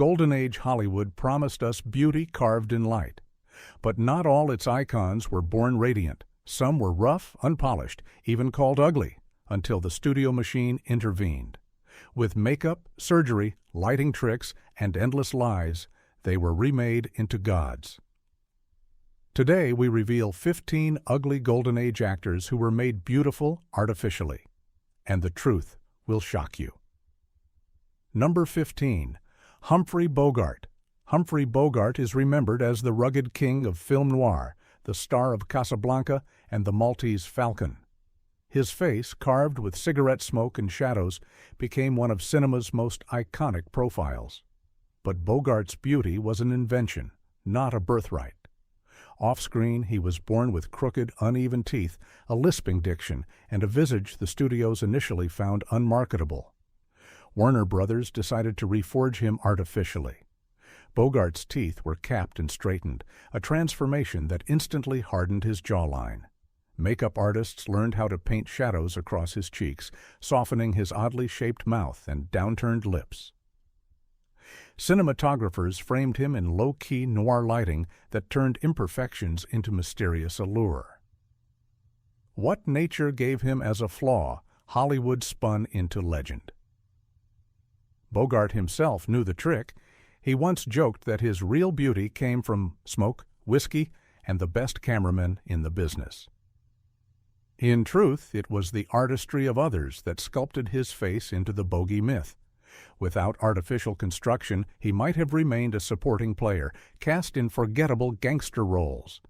Golden Age Hollywood promised us beauty carved in light. But not all its icons were born radiant. Some were rough, unpolished, even called ugly, until the studio machine intervened. With makeup, surgery, lighting tricks, and endless lies, they were remade into gods. Today we reveal 15 ugly Golden Age actors who were made beautiful artificially. And the truth will shock you. Number 15. Humphrey Bogart. Humphrey Bogart is remembered as the rugged king of film noir, the star of Casablanca and the Maltese Falcon. His face, carved with cigarette smoke and shadows, became one of cinema's most iconic profiles. But Bogart's beauty was an invention, not a birthright. Off-screen, he was born with crooked, uneven teeth, a lisping diction, and a visage the studios initially found unmarketable. Warner Brothers decided to reforge him artificially. Bogart's teeth were capped and straightened, a transformation that instantly hardened his jawline. Makeup artists learned how to paint shadows across his cheeks, softening his oddly shaped mouth and downturned lips. Cinematographers framed him in low-key noir lighting that turned imperfections into mysterious allure. What nature gave him as a flaw, Hollywood spun into legend. Bogart himself knew the trick. He once joked that his real beauty came from smoke, whiskey, and the best cameramen in the business. In truth, it was the artistry of others that sculpted his face into the bogey myth. Without artificial construction, he might have remained a supporting player, cast in forgettable gangster roles.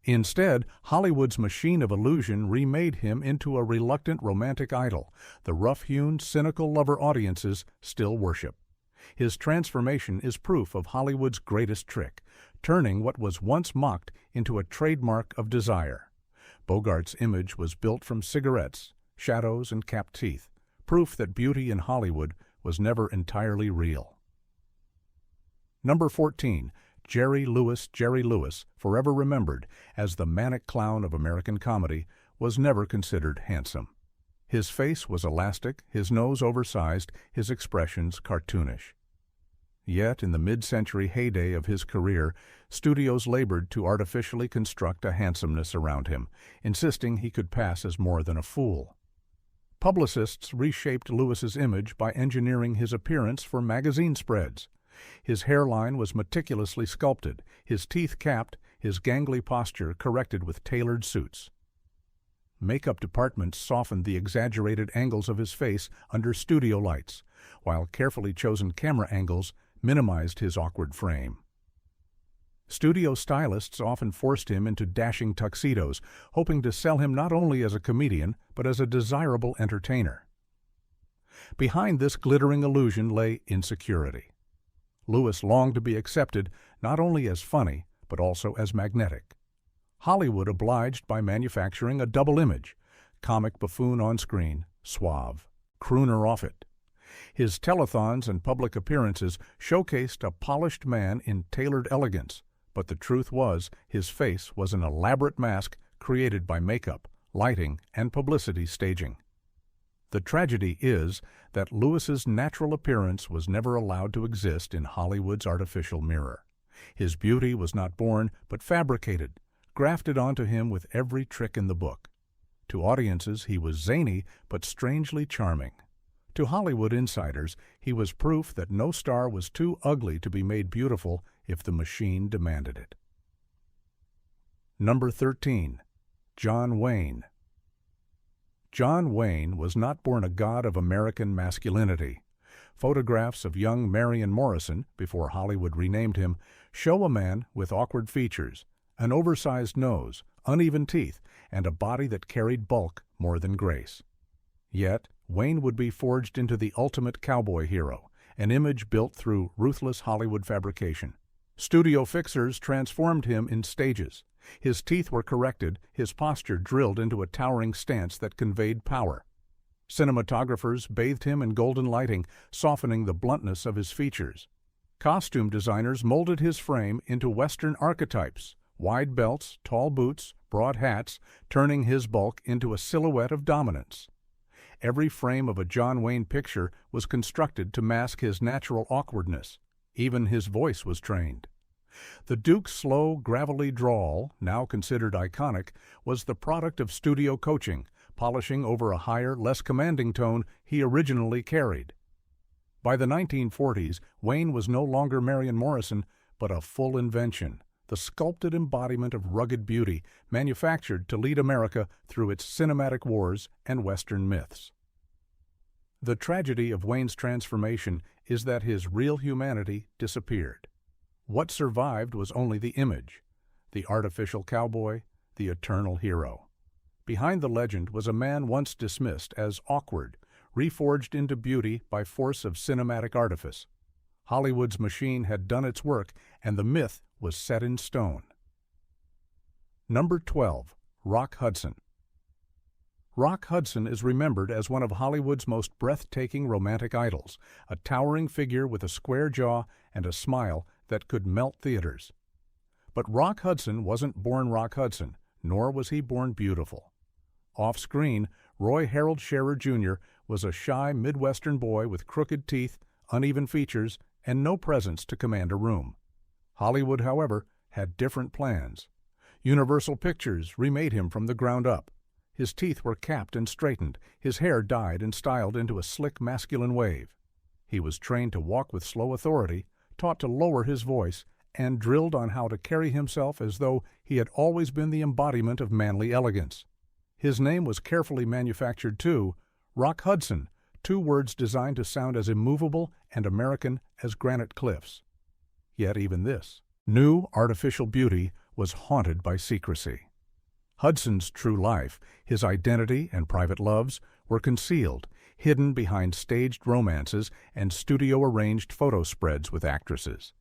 Instead, Hollywood's machine of illusion remade him into a reluctant romantic idol the rough-hewn, cynical lover audiences still worship. His transformation is proof of Hollywood's greatest trick, turning what was once mocked into a trademark of desire. Bogart's image was built from cigarettes, shadows, and capped teeth, proof that beauty in Hollywood was never entirely real. Number 14. Jerry Lewis, forever remembered as the manic clown of American comedy, was never considered handsome. His face was elastic, his nose oversized, his expressions cartoonish. Yet, in the mid-century heyday of his career, studios labored to artificially construct a handsomeness around him, insisting he could pass as more than a fool. Publicists reshaped Lewis's image by engineering his appearance for magazine spreads. His hairline was meticulously sculpted, his teeth capped, his gangly posture corrected with tailored suits. Makeup departments softened the exaggerated angles of his face under studio lights, while carefully chosen camera angles minimized his awkward frame. Studio stylists often forced him into dashing tuxedos, hoping to sell him not only as a comedian, but as a desirable entertainer. Behind this glittering illusion lay insecurity. Lewis longed to be accepted not only as funny, but also as magnetic. Hollywood obliged by manufacturing a double image: comic buffoon on screen, suave, crooner off it. His telethons and public appearances showcased a polished man in tailored elegance, but the truth was his face was an elaborate mask created by makeup, lighting, and publicity staging. The tragedy is that Lewis's natural appearance was never allowed to exist in Hollywood's artificial mirror. His beauty was not born, but fabricated, grafted onto him with every trick in the book. To audiences, he was zany, but strangely charming. To Hollywood insiders, he was proof that no star was too ugly to be made beautiful if the machine demanded it. Number 13. John Wayne. John Wayne was not born a god of American masculinity. Photographs of young Marion Morrison, before Hollywood renamed him, show a man with awkward features, an oversized nose, uneven teeth, and a body that carried bulk more than grace. Yet, Wayne would be forged into the ultimate cowboy hero, an image built through ruthless Hollywood fabrication. Studio fixers transformed him in stages. His teeth were corrected, his posture drilled into a towering stance that conveyed power. Cinematographers bathed him in golden lighting, softening the bluntness of his features. Costume designers molded his frame into Western archetypes: wide belts, tall boots, broad hats, turning his bulk into a silhouette of dominance. Every frame of a John Wayne picture was constructed to mask his natural awkwardness. Even his voice was trained. The Duke's slow, gravelly drawl, now considered iconic, was the product of studio coaching, polishing over a higher, less commanding tone he originally carried. By the 1940s, Wayne was no longer Marion Morrison, but a full invention, the sculpted embodiment of rugged beauty, manufactured to lead America through its cinematic wars and Western myths. The tragedy of Wayne's transformation is that his real humanity disappeared. What survived was only the image, the artificial cowboy, the eternal hero. Behind the legend was a man once dismissed as awkward, reforged into beauty by force of cinematic artifice. Hollywood's machine had done its work, and the myth was set in stone. Number 12. Rock Hudson. Rock Hudson is remembered as one of Hollywood's most breathtaking romantic idols, a towering figure with a square jaw and a smile that could melt theaters. But Rock Hudson wasn't born Rock Hudson, nor was he born beautiful. Off-screen, Roy Harold Scherer, Jr. was a shy Midwestern boy with crooked teeth, uneven features, and no presence to command a room. Hollywood, however, had different plans. Universal Pictures remade him from the ground up. His teeth were capped and straightened, his hair dyed and styled into a slick masculine wave. He was trained to walk with slow authority, taught to lower his voice, and drilled on how to carry himself as though he had always been the embodiment of manly elegance. His name was carefully manufactured too, Rock Hudson, two words designed to sound as immovable and American as granite cliffs. Yet even this new artificial beauty was haunted by secrecy. Hudson's true life, his identity and private loves, were concealed, hidden behind staged romances and studio-arranged photo spreads with actresses.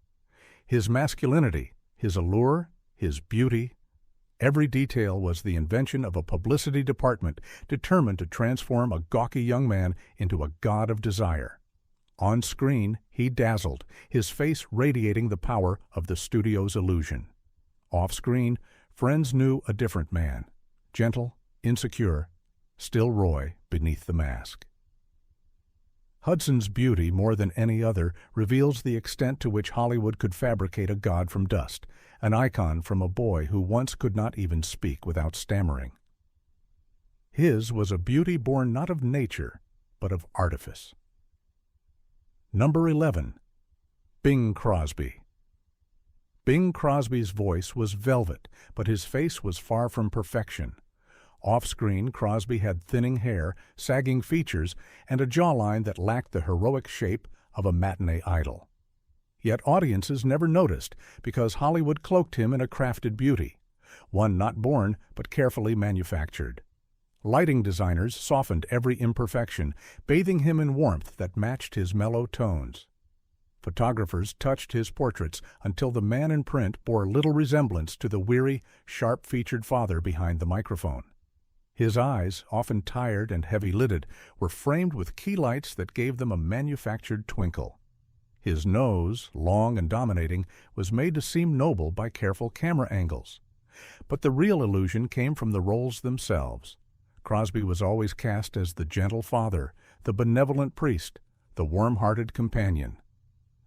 His masculinity, his allure, his beauty, every detail was the invention of a publicity department determined to transform a gawky young man into a god of desire. On screen, he dazzled, his face radiating the power of the studio's illusion. Off-screen, friends knew a different man, gentle, insecure, still Roy beneath the mask. Hudson's beauty, more than any other, reveals the extent to which Hollywood could fabricate a god from dust, an icon from a boy who once could not even speak without stammering. His was a beauty born not of nature, but of artifice. Number 11. Bing Crosby. Bing Crosby's voice was velvet, but his face was far from perfection. Off-screen, Crosby had thinning hair, sagging features, and a jawline that lacked the heroic shape of a matinee idol. Yet audiences never noticed because Hollywood cloaked him in a crafted beauty, one not born but carefully manufactured. Lighting designers softened every imperfection, bathing him in warmth that matched his mellow tones. Photographers touched his portraits until the man in print bore little resemblance to the weary, sharp-featured father behind the microphone. His eyes, often tired and heavy-lidded, were framed with key lights that gave them a manufactured twinkle. His nose, long and dominating, was made to seem noble by careful camera angles. But the real illusion came from the roles themselves. Crosby was always cast as the gentle father, the benevolent priest, the warm-hearted companion.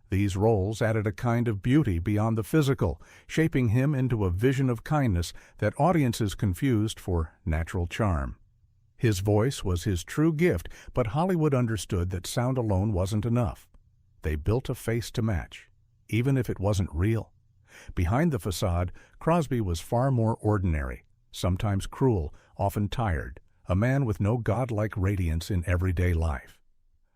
These roles added a kind of beauty beyond the physical, shaping him into a vision of kindness that audiences confused for natural charm. His voice was his true gift, but Hollywood understood that sound alone wasn't enough. They built a face to match, even if it wasn't real. Behind the facade, Crosby was far more ordinary, sometimes cruel, often tired, a man with no godlike radiance in everyday life.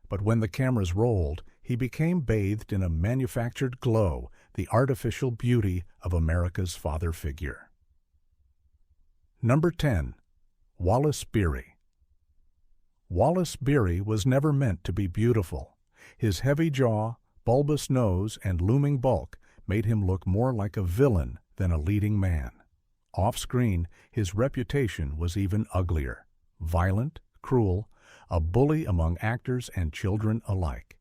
But when the cameras rolled, he became bathed in a manufactured glow, the artificial beauty of America's father figure. Number 10. Wallace Beery. Wallace Beery was never meant to be beautiful. His heavy jaw, bulbous nose, and looming bulk made him look more like a villain than a leading man. Off-screen, his reputation was even uglier. Violent, cruel, a bully among actors and children alike.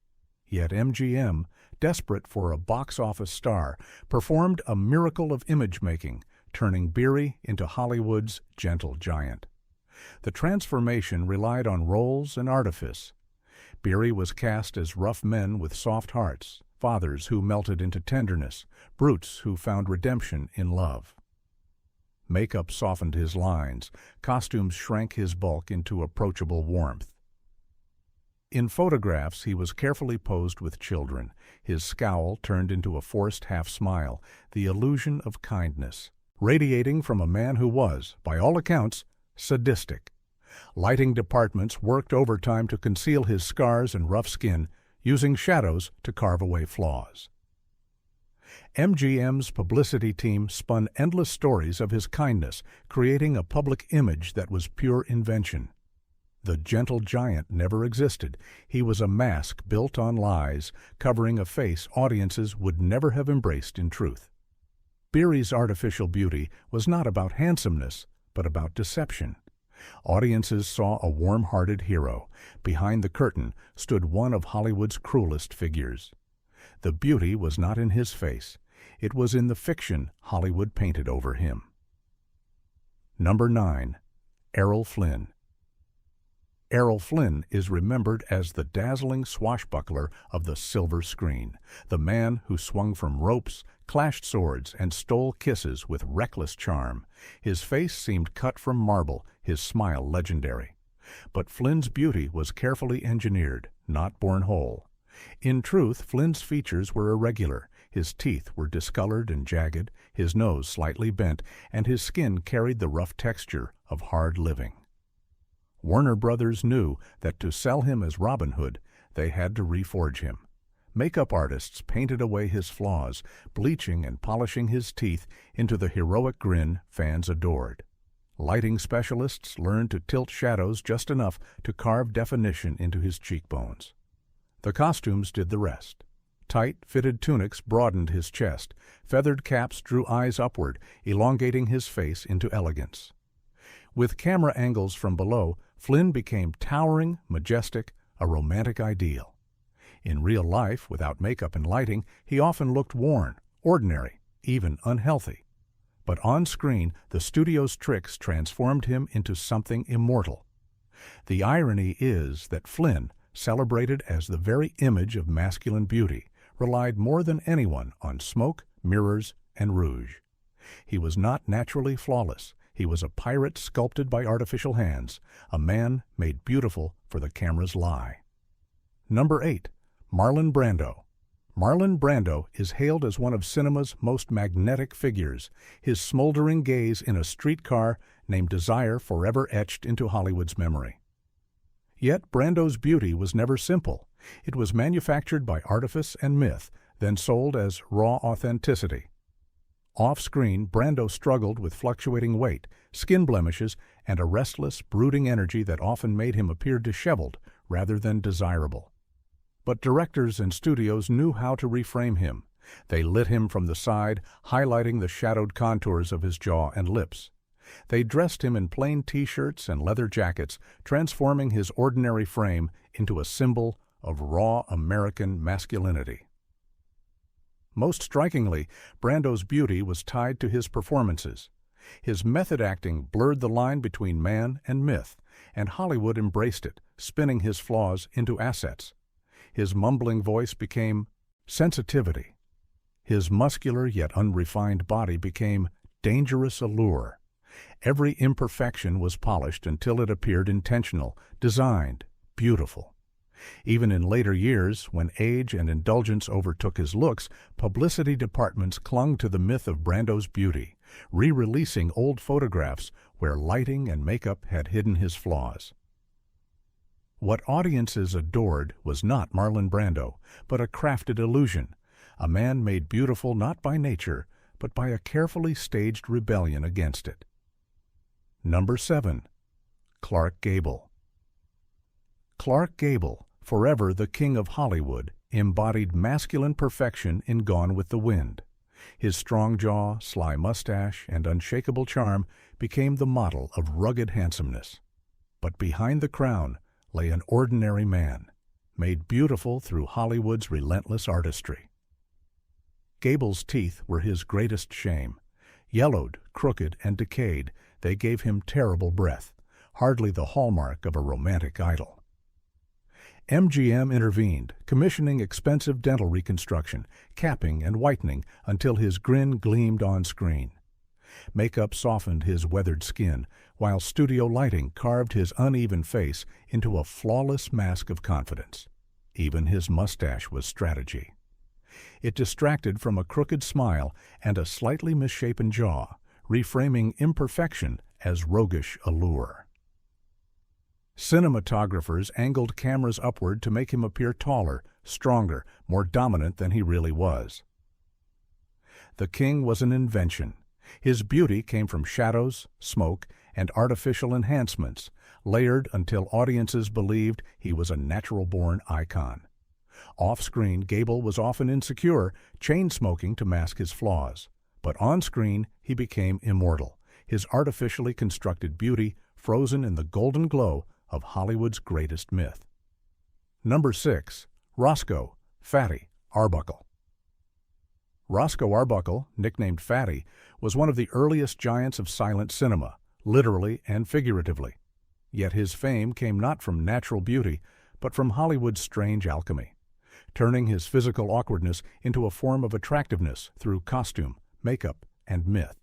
Yet MGM, desperate for a box office star, performed a miracle of image-making, turning Beery into Hollywood's gentle giant. The transformation relied on roles and artifice. Beery was cast as rough men with soft hearts, fathers who melted into tenderness, brutes who found redemption in love. Makeup softened his lines, costumes shrank his bulk into approachable warmth. In photographs, he was carefully posed with children, his scowl turned into a forced half-smile, the illusion of kindness, radiating from a man who was, by all accounts, sadistic. Lighting departments worked overtime to conceal his scars and rough skin, using shadows to carve away flaws. MGM's publicity team spun endless stories of his kindness, creating a public image that was pure invention. The gentle giant never existed. He was a mask built on lies, covering a face audiences would never have embraced in truth. Beery's artificial beauty was not about handsomeness, but about deception. Audiences saw a warm-hearted hero. Behind the curtain stood one of Hollywood's cruelest figures. The beauty was not in his face. It was in the fiction Hollywood painted over him. Number 9. Errol Flynn. Errol Flynn is remembered as the dazzling swashbuckler of the silver screen, the man who swung from ropes, clashed swords, and stole kisses with reckless charm. His face seemed cut from marble, his smile legendary. But Flynn's beauty was carefully engineered, not born whole. In truth, Flynn's features were irregular. His teeth were discolored and jagged, his nose slightly bent, and his skin carried the rough texture of hard living. Warner Brothers knew that to sell him as Robin Hood, they had to reforge him. Makeup artists painted away his flaws, bleaching and polishing his teeth into the heroic grin fans adored. Lighting specialists learned to tilt shadows just enough to carve definition into his cheekbones. The costumes did the rest. Tight, fitted tunics broadened his chest. Feathered caps drew eyes upward, elongating his face into elegance. With camera angles from below, Flynn became towering, majestic, a romantic ideal. In real life, without makeup and lighting, he often looked worn, ordinary, even unhealthy. But on screen, the studio's tricks transformed him into something immortal. The irony is that Flynn, celebrated as the very image of masculine beauty, relied more than anyone on smoke, mirrors, and rouge. He was not naturally flawless. He was a pirate sculpted by artificial hands, a man made beautiful for the camera's lie. Number 8. Marlon Brando. Marlon Brando is hailed as one of cinema's most magnetic figures, his smoldering gaze in a streetcar named Desire forever etched into Hollywood's memory. Yet Brando's beauty was never simple. It was manufactured by artifice and myth, then sold as raw authenticity. Off-screen, Brando struggled with fluctuating weight, skin blemishes, and a restless, brooding energy that often made him appear disheveled rather than desirable. But directors and studios knew how to reframe him. They lit him from the side, highlighting the shadowed contours of his jaw and lips. They dressed him in plain T-shirts and leather jackets, transforming his ordinary frame into a symbol of raw American masculinity. Most strikingly, Brando's beauty was tied to his performances. His method acting blurred the line between man and myth, and Hollywood embraced it, spinning his flaws into assets. His mumbling voice became sensitivity. His muscular yet unrefined body became dangerous allure. Every imperfection was polished until it appeared intentional, designed, beautiful. Even in later years, when age and indulgence overtook his looks, publicity departments clung to the myth of Brando's beauty, re-releasing old photographs where lighting and makeup had hidden his flaws. What audiences adored was not Marlon Brando, but a crafted illusion, a man made beautiful not by nature, but by a carefully staged rebellion against it. Number 7. Clark Gable. Clark Gable, forever the king of Hollywood, embodied masculine perfection in Gone with the Wind. His strong jaw, sly mustache, and unshakable charm became the model of rugged handsomeness. But behind the crown lay an ordinary man, made beautiful through Hollywood's relentless artistry. Gable's teeth were his greatest shame. Yellowed, crooked, and decayed, they gave him terrible breath, hardly the hallmark of a romantic idol. MGM intervened, commissioning expensive dental reconstruction, capping and whitening until his grin gleamed on screen. Makeup softened his weathered skin, while studio lighting carved his uneven face into a flawless mask of confidence. Even his mustache was strategy. It distracted from a crooked smile and a slightly misshapen jaw, reframing imperfection as roguish allure. Cinematographers angled cameras upward to make him appear taller, stronger, more dominant than he really was. The king was an invention. His beauty came from shadows, smoke, and artificial enhancements, layered until audiences believed he was a natural-born icon. Off-screen, Gable was often insecure, chain-smoking to mask his flaws. But on-screen, he became immortal, his artificially constructed beauty frozen in the golden glow of Hollywood's greatest myth. Number 6. Roscoe, Fatty, Arbuckle. Roscoe Arbuckle, nicknamed Fatty, was one of the earliest giants of silent cinema, literally and figuratively. Yet his fame came not from natural beauty, but from Hollywood's strange alchemy, turning his physical awkwardness into a form of attractiveness through costume, makeup, and myth.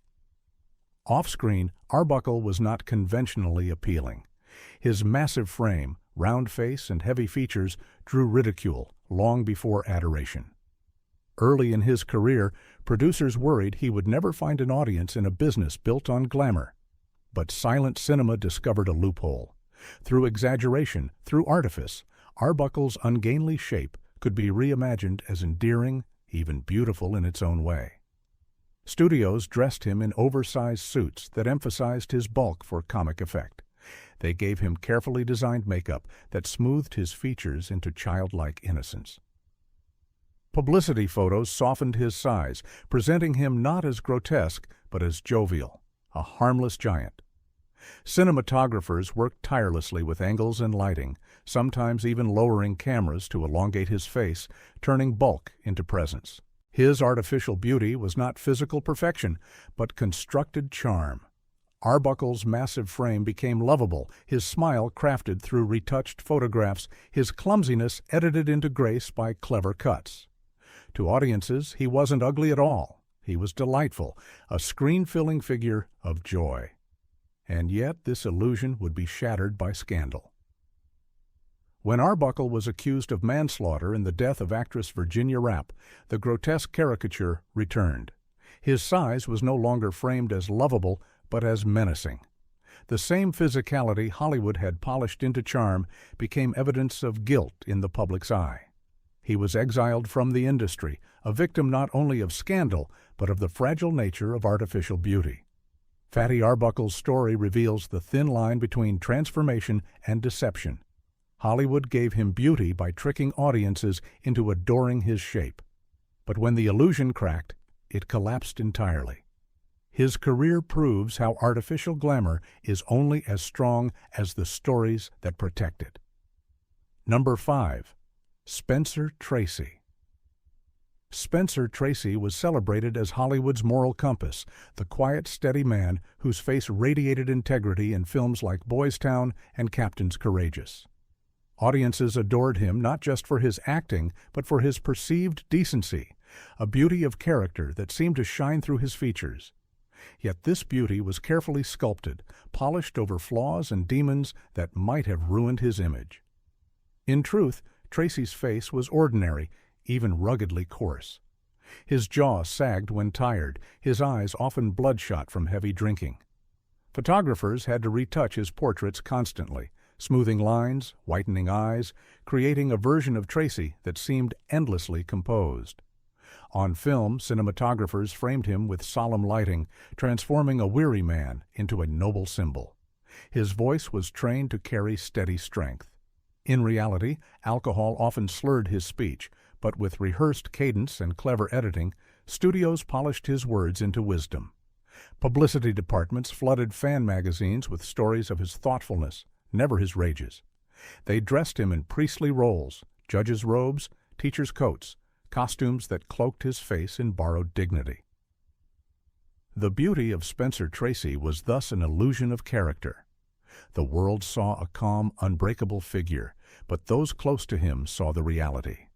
Off-screen, Arbuckle was not conventionally appealing. His massive frame, round face, and heavy features drew ridicule long before adoration. Early in his career, producers worried he would never find an audience in a business built on glamour. But silent cinema discovered a loophole. Through exaggeration, through artifice, Arbuckle's ungainly shape could be reimagined as endearing, even beautiful in its own way. Studios dressed him in oversized suits that emphasized his bulk for comic effect. They gave him carefully designed makeup that smoothed his features into childlike innocence. Publicity photos softened his size, presenting him not as grotesque, but as jovial, a harmless giant. Cinematographers worked tirelessly with angles and lighting, sometimes even lowering cameras to elongate his face, turning bulk into presence. His artificial beauty was not physical perfection, but constructed charm. Arbuckle's massive frame became lovable, his smile crafted through retouched photographs, his clumsiness edited into grace by clever cuts. To audiences, he wasn't ugly at all. He was delightful, a screen-filling figure of joy. And yet this illusion would be shattered by scandal. When Arbuckle was accused of manslaughter in the death of actress Virginia Rapp, the grotesque caricature returned. His size was no longer framed as lovable, but as menacing. The same physicality Hollywood had polished into charm became evidence of guilt in the public's eye. He was exiled from the industry, a victim not only of scandal, but of the fragile nature of artificial beauty. Fatty Arbuckle's story reveals the thin line between transformation and deception. Hollywood gave him beauty by tricking audiences into adoring his shape. But when the illusion cracked, it collapsed entirely. His career proves how artificial glamour is only as strong as the stories that protect it. Number 5. Spencer Tracy. Spencer Tracy was celebrated as Hollywood's moral compass, the quiet, steady man whose face radiated integrity in films like Boys Town and Captain's Courageous. Audiences adored him not just for his acting, but for his perceived decency, a beauty of character that seemed to shine through his features. Yet this beauty was carefully sculpted, polished over flaws and demons that might have ruined his image. In truth, Tracy's face was ordinary, even ruggedly coarse. His jaw sagged when tired, his eyes often bloodshot from heavy drinking. Photographers had to retouch his portraits constantly, smoothing lines, whitening eyes, creating a version of Tracy that seemed endlessly composed. On film, cinematographers framed him with solemn lighting, transforming a weary man into a noble symbol. His voice was trained to carry steady strength. In reality, alcohol often slurred his speech, but with rehearsed cadence and clever editing, studios polished his words into wisdom. Publicity departments flooded fan magazines with stories of his thoughtfulness, never his rages. They dressed him in priestly roles, judges' robes, teachers' coats, costumes that cloaked his face in borrowed dignity. The beauty of Spencer Tracy was thus an illusion of character. The world saw a calm, unbreakable figure, But those close to him saw the reality.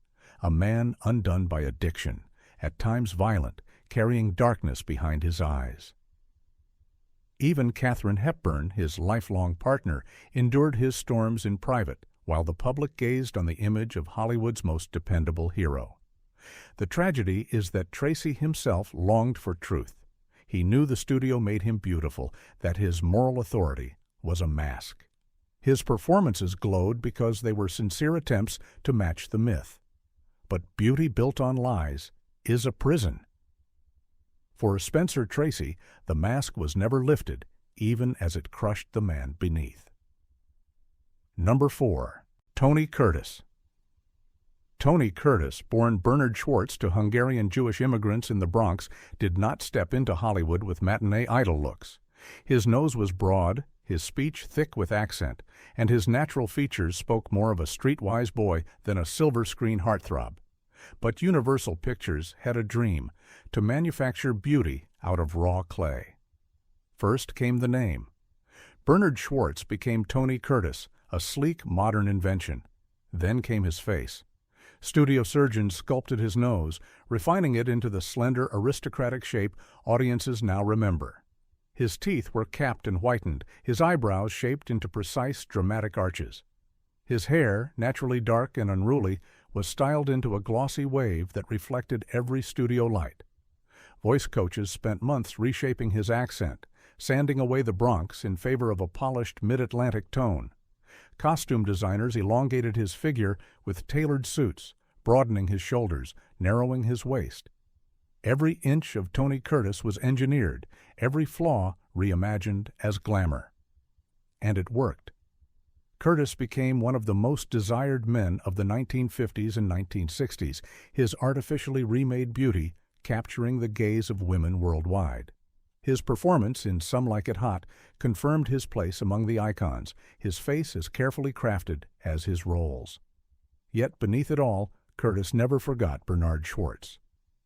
A man undone by addiction, at times violent, carrying darkness behind his eyes. Even Katharine Hepburn, his lifelong partner, endured his storms in private, while the public gazed on the image of Hollywood's most dependable hero. The tragedy is that Tracy himself longed for truth. He knew the studio made him beautiful, that his moral authority was a mask. His performances glowed because they were sincere attempts to match the myth. But beauty built on lies is a prison. For Spencer Tracy, the mask was never lifted, even as it crushed the man beneath. Number 4. Tony Curtis. Tony Curtis, born Bernard Schwartz to Hungarian Jewish immigrants in the Bronx, did not step into Hollywood with matinee idol looks. His nose was broad, his speech thick with accent, and his natural features spoke more of a streetwise boy than a silver-screen heartthrob. But Universal Pictures had a dream, to manufacture beauty out of raw clay. First came the name. Bernard Schwartz became Tony Curtis, a sleek, modern invention. Then came his face. Studio surgeons sculpted his nose, refining it into the slender, aristocratic shape audiences now remember. His teeth were capped and whitened, his eyebrows shaped into precise, dramatic arches. His hair, naturally dark and unruly, was styled into a glossy wave that reflected every studio light. Voice coaches spent months reshaping his accent, sanding away the Bronx in favor of a polished mid-Atlantic tone. Costume designers elongated his figure with tailored suits, broadening his shoulders, narrowing his waist. Every inch of Tony Curtis was engineered, every flaw reimagined as glamour. And it worked. Curtis became one of the most desired men of the 1950s and 1960s, his artificially remade beauty capturing the gaze of women worldwide. His performance in Some Like It Hot confirmed his place among the icons, his face as carefully crafted as his roles. Yet beneath it all, Curtis never forgot Bernard Schwartz.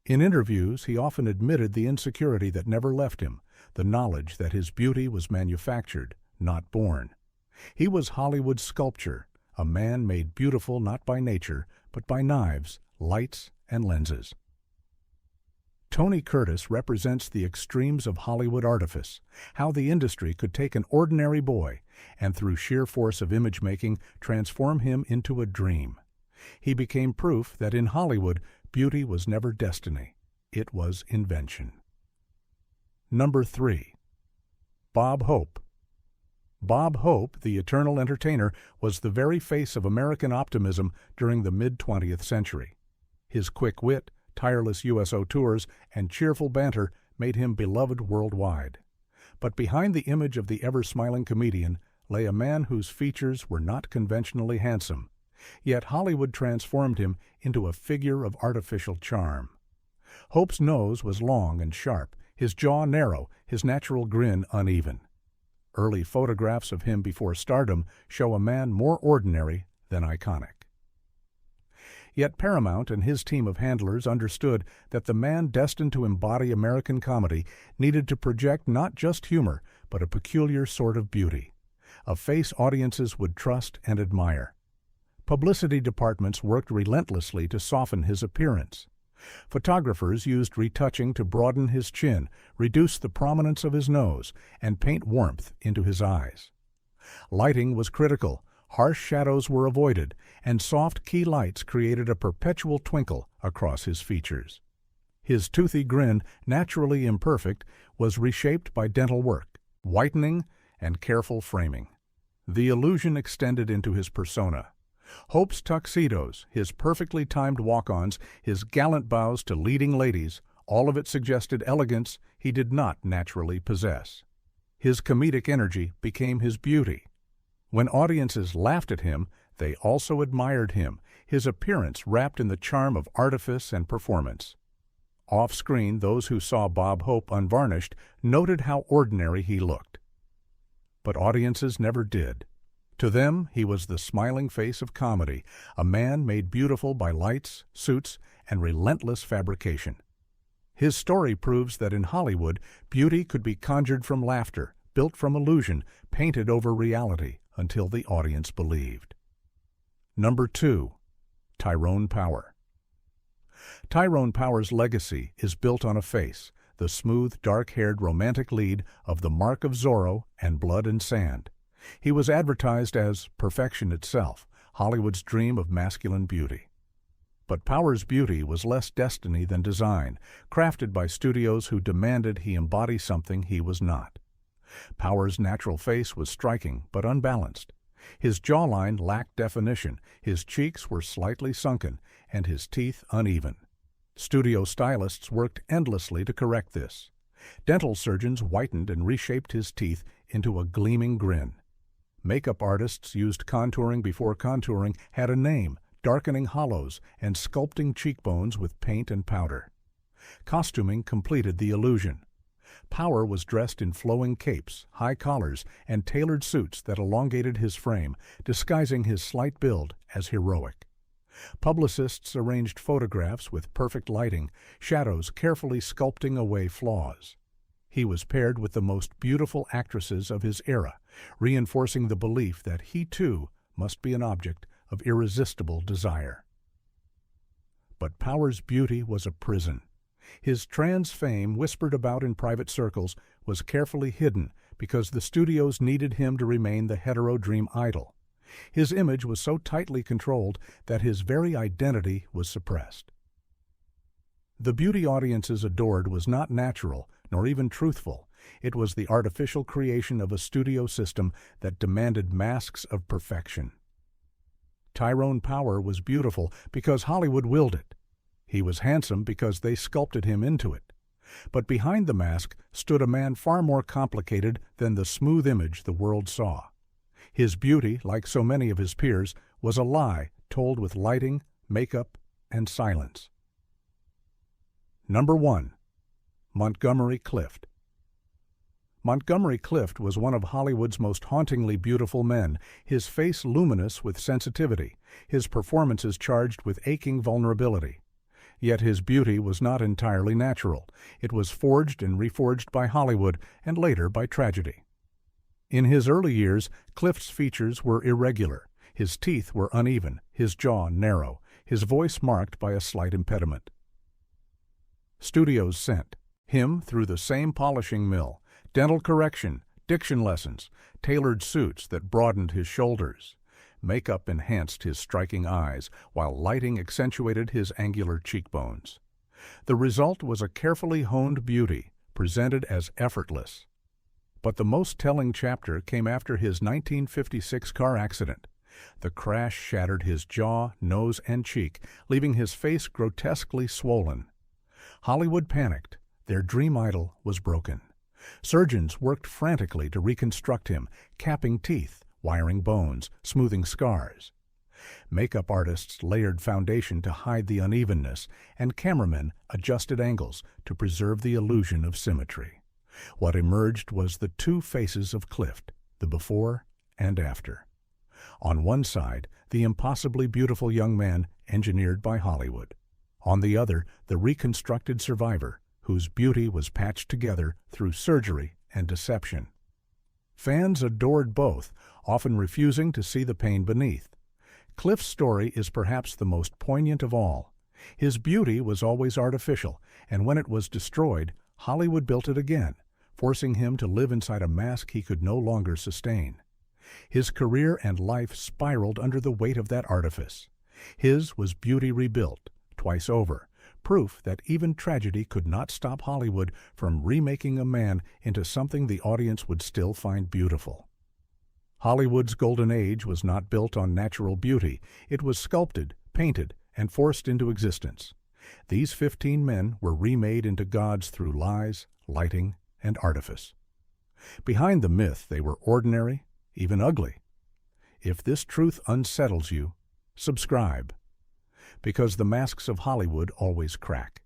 In interviews, he often admitted the insecurity that never left him, the knowledge that his beauty was manufactured, not born. He was Hollywood's sculpture, a man made beautiful not by nature, but by knives, lights, and lenses. Tony Curtis represents the extremes of Hollywood artifice, how the industry could take an ordinary boy and through sheer force of image-making transform him into a dream. He became proof that in Hollywood, beauty was never destiny, it was invention. Number 3. Bob Hope. Bob Hope, the eternal entertainer, was the very face of American optimism during the mid-20th century. His quick wit, tireless USO tours, and cheerful banter made him beloved worldwide. But behind the image of the ever-smiling comedian lay a man whose features were not conventionally handsome. Yet Hollywood transformed him into a figure of artificial charm. Hope's nose was long and sharp, his jaw narrow, his natural grin uneven. Early photographs of him before stardom show a man more ordinary than iconic. Yet Paramount and his team of handlers understood that the man destined to embody American comedy needed to project not just humor, but a peculiar sort of beauty, a face audiences would trust and admire. Publicity departments worked relentlessly to soften his appearance. Photographers used retouching to broaden his chin, reduce the prominence of his nose, and paint warmth into his eyes. Lighting was critical. Harsh shadows were avoided, and soft key lights created a perpetual twinkle across his features. His toothy grin, naturally imperfect, was reshaped by dental work, whitening, and careful framing. The illusion extended into his persona. Hope's tuxedos, his perfectly timed walk-ons, his gallant bows to leading ladies, all of it suggested elegance he did not naturally possess. His comedic energy became his beauty. When audiences laughed at him, they also admired him, his appearance wrapped in the charm of artifice and performance. Off-screen, those who saw Bob Hope unvarnished noted how ordinary he looked. But audiences never did. To them, he was the smiling face of comedy, a man made beautiful by lights, suits, and relentless fabrication. His story proves that in Hollywood, beauty could be conjured from laughter, built from illusion, painted over reality, until the audience believed. Number 2. Tyrone Power. Tyrone Power's legacy is built on a face, the smooth, dark-haired romantic lead of The Mark of Zorro and Blood and Sand. He was advertised as perfection itself, Hollywood's dream of masculine beauty. But Power's beauty was less destiny than design, crafted by studios who demanded he embody something he was not. Power's natural face was striking but unbalanced. His jawline lacked definition, his cheeks were slightly sunken, and his teeth uneven. Studio stylists worked endlessly to correct this. Dental surgeons whitened and reshaped his teeth into a gleaming grin. Makeup artists used contouring before contouring had a name, darkening hollows and sculpting cheekbones with paint and powder. Costuming completed the illusion. Power was dressed in flowing capes, high collars, and tailored suits that elongated his frame, disguising his slight build as heroic. Publicists arranged photographs with perfect lighting, shadows carefully sculpting away flaws. He was paired with the most beautiful actresses of his era, reinforcing the belief that he, too, must be an object of irresistible desire. But Power's beauty was a prison. His trans fame, whispered about in private circles, was carefully hidden because the studios needed him to remain the hetero dream idol. His image was so tightly controlled that his very identity was suppressed. The beauty audiences adored was not natural, nor even truthful. It was the artificial creation of a studio system that demanded masks of perfection. Tyrone Power was beautiful because Hollywood willed it. He was handsome because they sculpted him into it. But behind the mask stood a man far more complicated than the smooth image the world saw. His beauty, like so many of his peers, was a lie told with lighting, makeup, and silence. Number 1. Montgomery Clift. Montgomery Clift was one of Hollywood's most hauntingly beautiful men, his face luminous with sensitivity, his performances charged with aching vulnerability. Yet his beauty was not entirely natural. It was forged and reforged by Hollywood and later by tragedy. In his early years, Clift's features were irregular. His teeth were uneven, his jaw narrow, his voice marked by a slight impediment. Studios sent him through the same polishing mill, dental correction, diction lessons, tailored suits that broadened his shoulders. Makeup enhanced his striking eyes, while lighting accentuated his angular cheekbones. The result was a carefully honed beauty, presented as effortless. But the most telling chapter came after his 1956 car accident. The crash shattered his jaw, nose, and cheek, leaving his face grotesquely swollen. Hollywood panicked. Their dream idol was broken. Surgeons worked frantically to reconstruct him, capping teeth, wiring bones, smoothing scars. Makeup artists layered foundation to hide the unevenness, and cameramen adjusted angles to preserve the illusion of symmetry. What emerged was the two faces of Clift, the before and after. On one side, the impossibly beautiful young man engineered by Hollywood. On the other, the reconstructed survivor, whose beauty was patched together through surgery and deception. Fans adored both, often refusing to see the pain beneath. Clift's story is perhaps the most poignant of all. His beauty was always artificial, and when it was destroyed, Hollywood built it again, forcing him to live inside a mask he could no longer sustain. His career and life spiraled under the weight of that artifice. His was beauty rebuilt, twice over, proof that even tragedy could not stop Hollywood from remaking a man into something the audience would still find beautiful. Hollywood's golden age was not built on natural beauty. It was sculpted, painted, and forced into existence. These 15 men were remade into gods through lies, lighting, and artifice. Behind the myth, they were ordinary, even ugly. If this truth unsettles you, subscribe, because the masks of Hollywood always crack.